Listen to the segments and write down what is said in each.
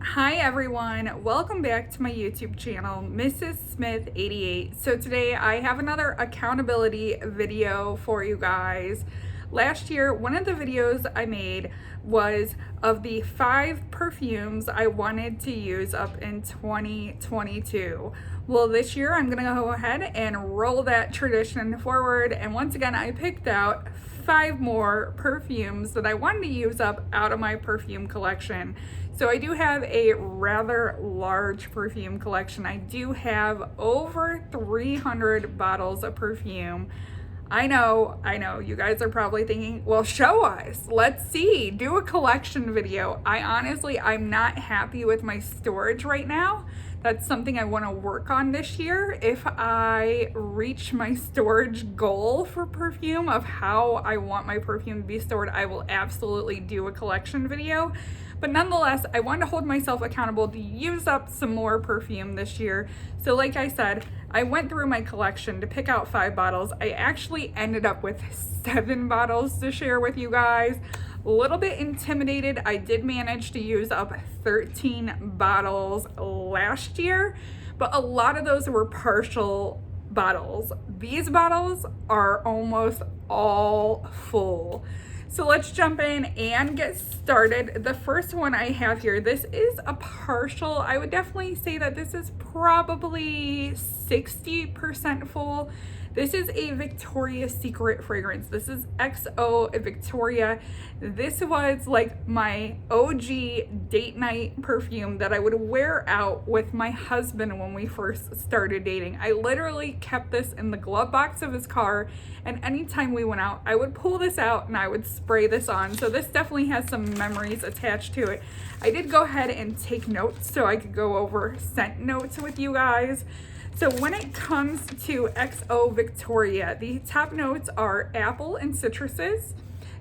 Hi everyone, welcome back to my YouTube channel, Mrs. Smith 88. So today I have another accountability video for you guys. Last year, one of the videos I made was of the 5 perfumes I wanted to use up in 2022. Well, this year I'm gonna go ahead and roll that tradition forward, and once again I picked out 5 more perfumes that I wanted to use up out of my perfume collection. So I do have a rather large perfume collection. I do have over 300 bottles of perfume. I know, you guys are probably thinking, well, show us, let's see, do a collection video. I'm not happy with my storage right now. That's something I want to work on this year. If I reach my storage goal for perfume of how I want my perfume to be stored, I will absolutely do a collection video. But nonetheless, I wanted to hold myself accountable to use up some more perfume this year. So like I said, I went through my collection to pick out 5 bottles. I actually ended up with 7 bottles to share with you guys. A little bit intimidated. I did manage to use up 13 bottles last year, but a lot of those were partial bottles. These bottles are almost all full. So let's jump in and get started. The first one I have here, this is a partial. I would definitely say that this is probably 60% full. This is a Victoria's Secret fragrance. This is XO Victoria. This was like my OG date night perfume that I would wear out with my husband when we first started dating. I literally kept this in the glove box of his car, and anytime we went out, I would pull this out and I would spray this on. So this definitely has some memories attached to it. I did go ahead and take notes so I could go over scent notes with you guys. So when it comes to XO Victoria, the top notes are apple and citruses.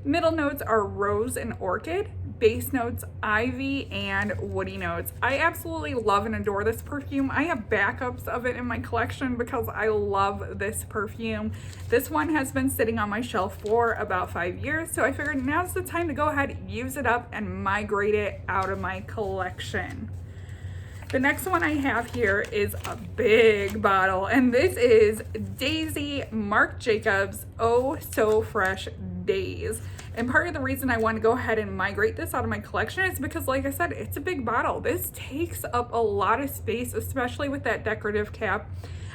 Middle notes are rose and orchid. Base notes, ivy and woody notes. I absolutely love and adore this perfume. I have backups of it in my collection because I love this perfume. This one has been sitting on my shelf for about 5 years, so I figured now's the time to go ahead, use it up, and migrate it out of my collection. The next one I have here is a big bottle, and this is Daisy Marc Jacobs Oh So Fresh Days. And part of the reason I want to go ahead and migrate this out of my collection is because, like I said, it's a big bottle. This takes up a lot of space, especially with that decorative cap.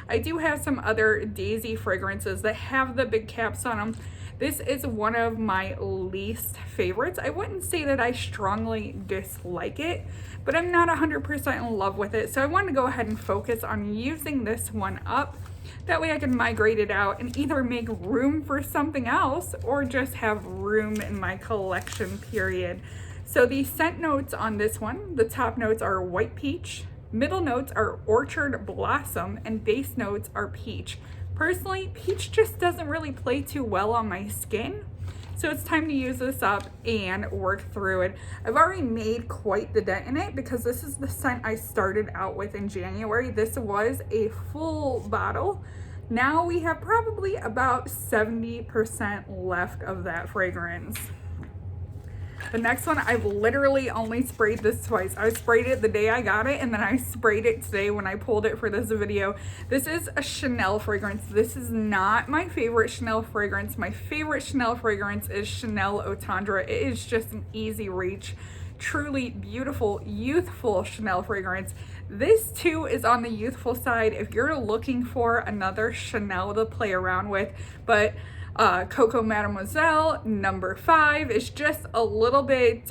I do have some other Daisy fragrances that have the big caps on them. This is one of my least favorites. I wouldn't say that I strongly dislike it, but I'm not 100% in love with it. So I wanted to go ahead and focus on using this one up. That way I can migrate it out and either make room for something else or just have room in my collection, period. So the scent notes on this one, the top notes are white peach, middle notes are orchard blossom, and base notes are peach. Personally, peach just doesn't really play too well on my skin, so it's time to use this up and work through it. I've already made quite the dent in it because this is the scent I started out with in January. This was a full bottle. Now we have probably about 70% left of that fragrance. The next one, I've literally only sprayed this twice. I sprayed it the day I got it, and then I sprayed it today when I pulled it for this video. This is a Chanel fragrance. This is not my favorite Chanel fragrance. My favorite Chanel fragrance is Chanel Eau Tendre. It is just an easy reach, truly beautiful, youthful Chanel fragrance. This too is on the youthful side if you're looking for another Chanel to play around with, but Coco Mademoiselle number 5 is just a little bit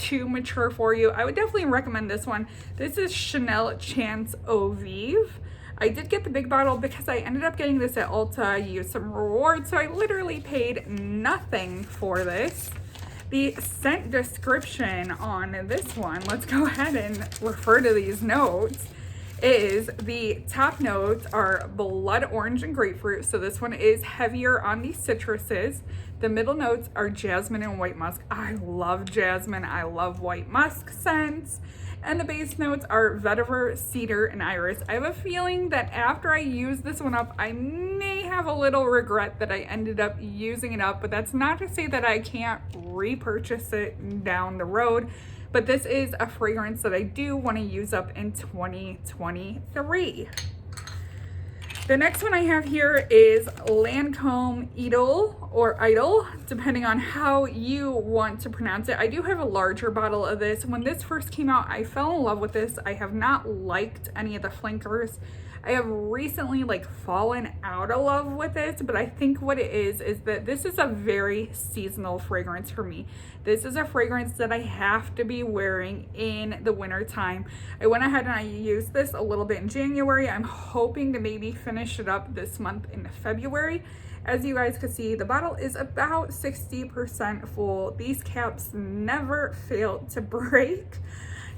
too mature for you. I would definitely recommend this one. This is Chanel Chance Eau Vive. I did get the big bottle because I ended up getting this at Ulta. I used some rewards, so I literally paid nothing for this. The scent description on this one, let's go ahead and refer to these notes, is the top notes are blood orange and grapefruit. So this one is heavier on the citruses. The middle notes are jasmine and white musk. I love jasmine. I love white musk scents. And the base notes are vetiver, cedar, and iris. I have a feeling that after I use this one up, I may have a little regret that I ended up using it up, but that's not to say that I can't repurchase it down the road. but this is a fragrance that I do want to use up in 2023. The next one I have here is Lancome Idol, or Idol, depending on how you want to pronounce it. I do have a larger bottle of this. When this first came out, I fell in love with this. I have not liked any of the flankers. I have recently fallen out of love with this, but I think what it is that this is a very seasonal fragrance for me. This is a fragrance that I have to be wearing in the winter time. I went ahead and I used this a little bit in January. I'm hoping to maybe finish it up this month in February. As you guys can see, the bottle is about 60% full. These caps never fail to break.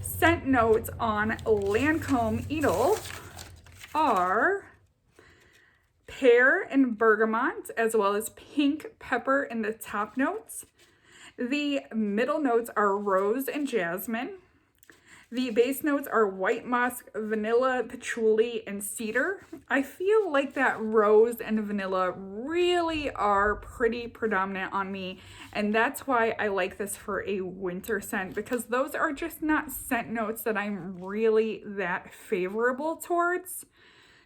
Scent notes on Lancome Idol are pear and bergamot, as well as pink pepper in the top notes. The middle notes are rose and jasmine. The base notes are white musk, vanilla, patchouli, and cedar. I feel like that rose and vanilla really are pretty predominant on me, and that's why I like this for a winter scent, because those are just not scent notes that I'm really that favorable towards.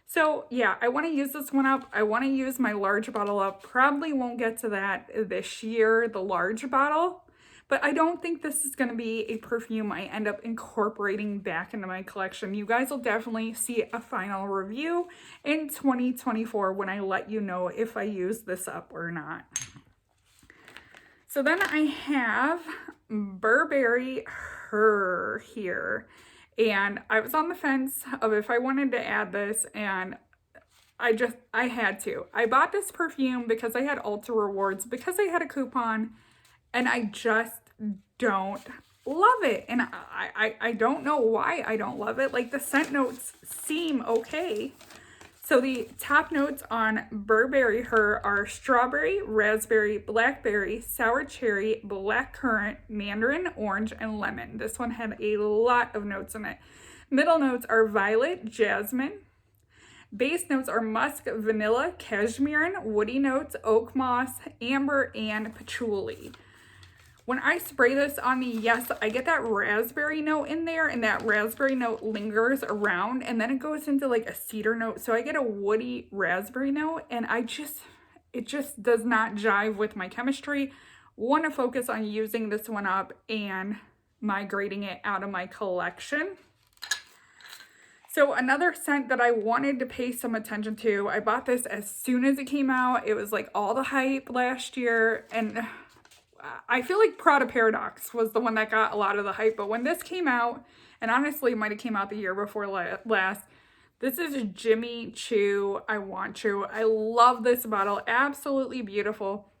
So yeah, I want to use this one up. I want to use my large bottle up. Probably won't get to that this year, the large bottle, but I don't think this is going to be a perfume I end up incorporating back into my collection. You guys will definitely see a final review in 2024 when I let you know if I use this up or not. So then I have Burberry Her here. And I was on the fence of if I wanted to add this, and I had to. I bought this perfume because I had Ulta rewards, because I had a coupon, and I just don't love it. And I don't know why I don't love it. Like, the scent notes seem okay. So the top notes on Burberry Her are strawberry, raspberry, blackberry, sour cherry, blackcurrant, mandarin, orange, and lemon. This one had a lot of notes in it. Middle notes are violet, jasmine. Base notes are musk, vanilla, cashmere, woody notes, oak moss, amber, and patchouli. When I spray this on me, yes, I get that raspberry note in there, and that raspberry note lingers around, and then it goes into like a cedar note. So I get a woody raspberry note, and it just does not jive with my chemistry. Want to focus on using this one up and migrating it out of my collection. So another scent that I wanted to pay some attention to, I bought this as soon as it came out. It was like all the hype last year, and I feel like Prada Paradox was the one that got a lot of the hype, but when this came out, and honestly it might have came out the year before last, this is Jimmy Choo I Want You. I love this bottle, absolutely beautiful,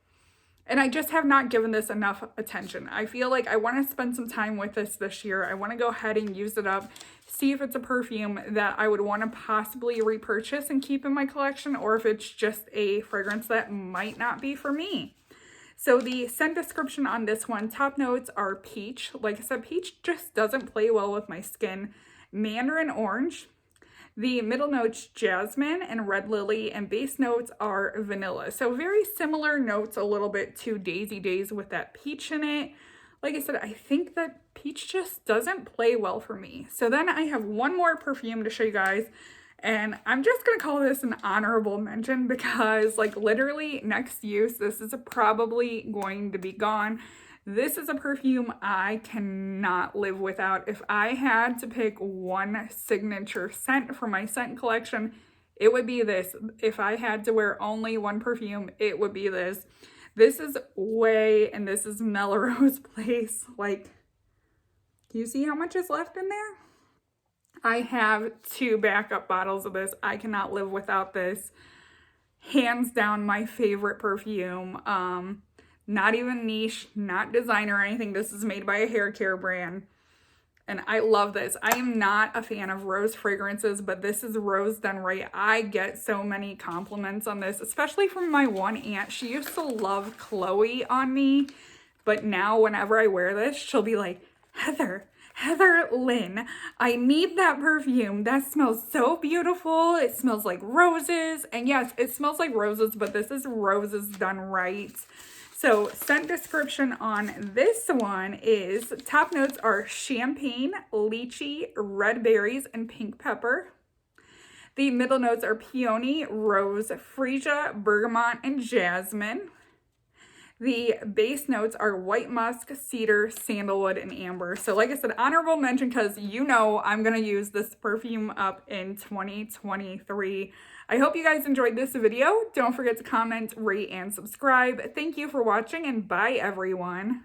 and I just have not given this enough attention. I feel like I want to spend some time with this year. I want to go ahead and use it up, see if it's a perfume that I would want to possibly repurchase and keep in my collection, or if it's just a fragrance that might not be for me. So the scent description on this one, top notes are peach. Like I said, peach just doesn't play well with my skin. Mandarin orange. The middle notes, jasmine and red lily, and base notes are vanilla. So very similar notes a little bit to Daisy Days with that peach in it. Like I said, I think that peach just doesn't play well for me. So then I have one more perfume to show you guys. And I'm just going to call this an honorable mention because, like, literally next use, this is probably going to be gone. This is a perfume I cannot live without. If I had to pick one signature scent for my scent collection, it would be this. If I had to wear only one perfume, it would be this. This is Way, and this is Melrose Place. Like, do you see how much is left in there? I have 2 backup bottles of this. I cannot live without this. Hands down, my favorite perfume. Not even niche, not designer or anything. This is made by a hair care brand. And I love this. I am not a fan of rose fragrances, but this is rose done right. I get so many compliments on this, especially from my one aunt. She used to love Chloe on me, but now whenever I wear this, she'll be like, Heather Lynn, I need that perfume. That smells so beautiful. It smells like roses. And yes, it smells like roses, but this is roses done right. So scent description on this one is top notes are champagne, lychee, red berries, and pink pepper. The middle notes are peony, rose, freesia, bergamot, and jasmine. The base notes are white musk, cedar, sandalwood, and amber. So like I said, honorable mention because you know I'm going to use this perfume up in 2023. I hope you guys enjoyed this video. Don't forget to comment, rate, and subscribe. Thank you for watching, and bye everyone.